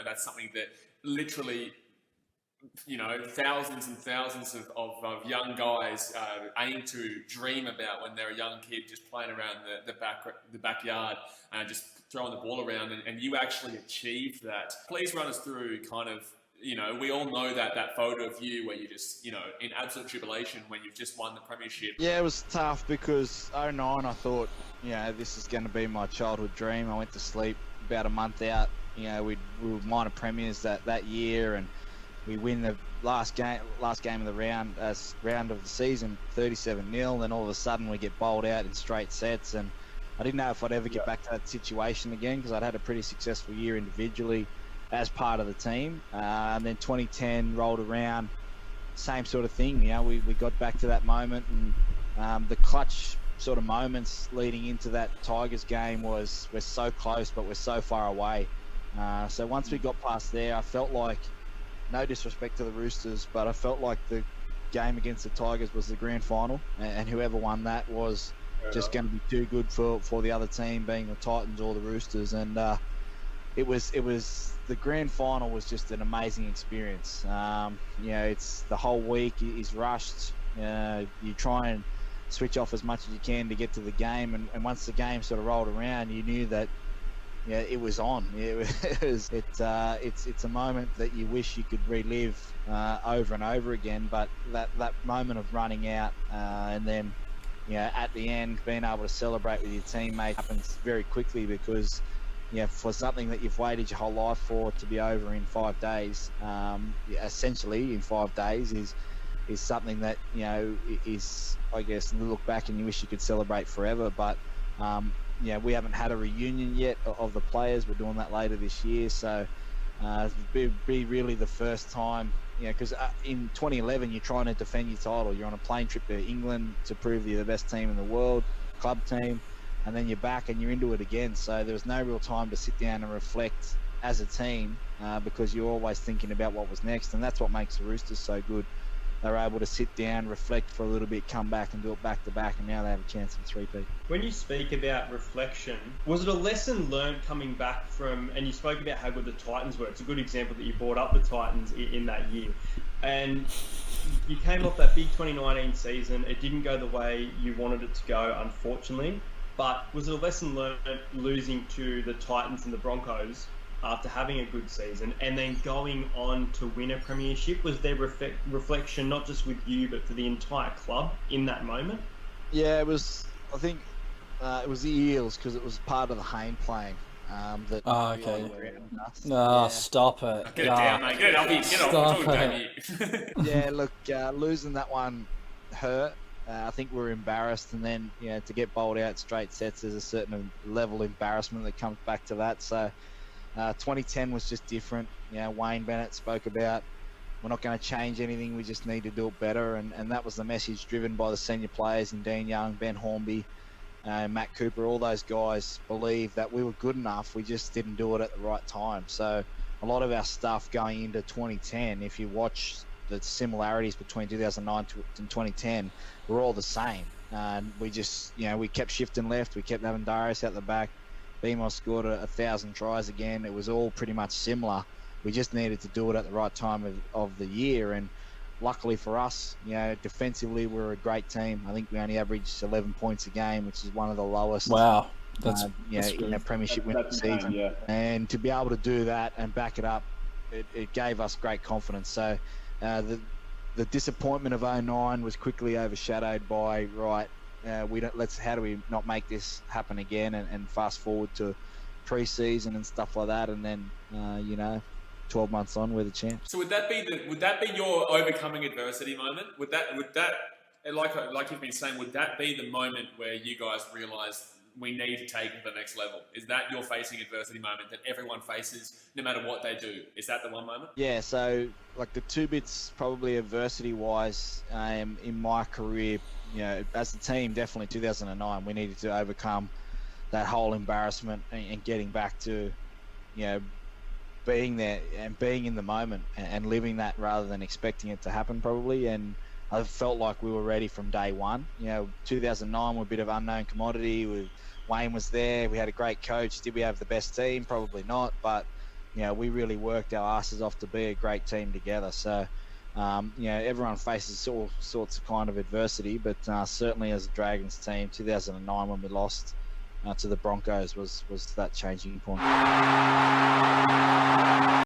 that's something that literally, thousands and thousands of young guys aim to dream about when they're a young kid, just playing around the backyard and just throwing the ball around, and you actually achieved that. Please run us through kind of, we all know that photo of you where you just, in absolute jubilation when you've just won the Premiership. Yeah, it was tough because 09, I thought, this is going to be my childhood dream. I went to sleep about a month out. We were minor premiers that year, and we win the last game of the round of the season, 37-0. Then all of a sudden we get bowled out in straight sets, and I didn't know if I'd ever get back to that situation again because I'd had a pretty successful year individually as part of the team. And then 2010 rolled around, same sort of thing. We got back to that moment, and the clutch sort of moments leading into that Tigers game we're so close, but we're so far away. So once we got past there, I felt like, no disrespect to the Roosters, but I felt like the game against the Tigers was the grand final, and whoever won that was just going to be too good for the other team, being the Titans or the Roosters. And it was the grand final was just an amazing experience. It's the whole week is rushed. You try and switch off as much as you can to get to the game, and once the game sort of rolled around, you knew that it was on. It's a moment that you wish you could relive over and over again. But that moment of running out and then at the end being able to celebrate with your teammates happens very quickly, because for something that you've waited your whole life for to be over in 5 days, essentially in 5 days, is something that is, I guess, look back and you wish you could celebrate forever. But we haven't had a reunion yet of the players. We're doing that later this year, so it'll be really the first time, because in 2011 you're trying to defend your title. You're on a plane trip to England to prove you're the best team in the world, club team, and then you're back and you're into it again. So there was no real time to sit down and reflect as a team, because you're always thinking about what was next, and that's what makes the Roosters so good. They're able to sit down, reflect for a little bit, come back and do it back to back, and now they have a chance of a three-peat. When you speak about reflection, was it a lesson learned coming back from, and you spoke about how good the Titans were. It's a good example that you brought up the Titans in that year. And you came off that big 2019 season. It didn't go the way you wanted it to go, unfortunately. But was it a lesson learned losing to the Titans and the Broncos after having a good season and then going on to win a premiership? Was there reflection not just with you but for the entire club in that moment? Yeah, it was. I think it was the Eels, because it was part of the Hayne playing. Okay. Stop it. Get it down, mate. Get it up here. Get it off. Yeah, look, losing that one hurt. I think we were embarrassed, and then to get bowled out straight sets, there's a certain level of embarrassment that comes back to that. So 2010 was just different. Wayne Bennett spoke about, we're not going to change anything, we just need to do it better, and that was the message driven by the senior players in Dean Young, Ben Hornby, Matt Cooper. All those guys believed that we were good enough, we just didn't do it at the right time. So a lot of our stuff going into 2010, if you watch the similarities between 2009 and 2010, were all the same. And we just, we kept shifting left, we kept having Darius out the back. BMOS scored 1,000 tries again. It was all pretty much similar. We just needed to do it at the right time of the year, and luckily for us, defensively we're a great team. I think we only averaged 11 points a game, which is one of the lowest. Wow, that's in a premiership winning season. Yeah. And to be able to do that and back it up, it gave us great confidence. So the disappointment of 09 was quickly overshadowed by how do we not make this happen again, and fast forward to pre-season and stuff like that, and then 12 months on, we're the champs. So would that be your overcoming adversity moment? Would that like you've been saying, would that be the moment where you guys realised we need to take it to the next level? Is that your facing adversity moment that everyone faces no matter what they do? Is that the one moment? Yeah, so like the two bits probably adversity wise in my career, as a team, definitely 2009, we needed to overcome that whole embarrassment and getting back to, being there and being in the moment and living that rather than expecting it to happen probably. And I felt like we were ready from day one. 2009 were a bit of unknown commodity. Wayne was there. We had a great coach. Did we have the best team? Probably not. But we really worked our asses off to be a great team together. So, everyone faces all sorts of kind of adversity, but certainly as a Dragons team, 2009 when we lost to the Broncos was that changing point.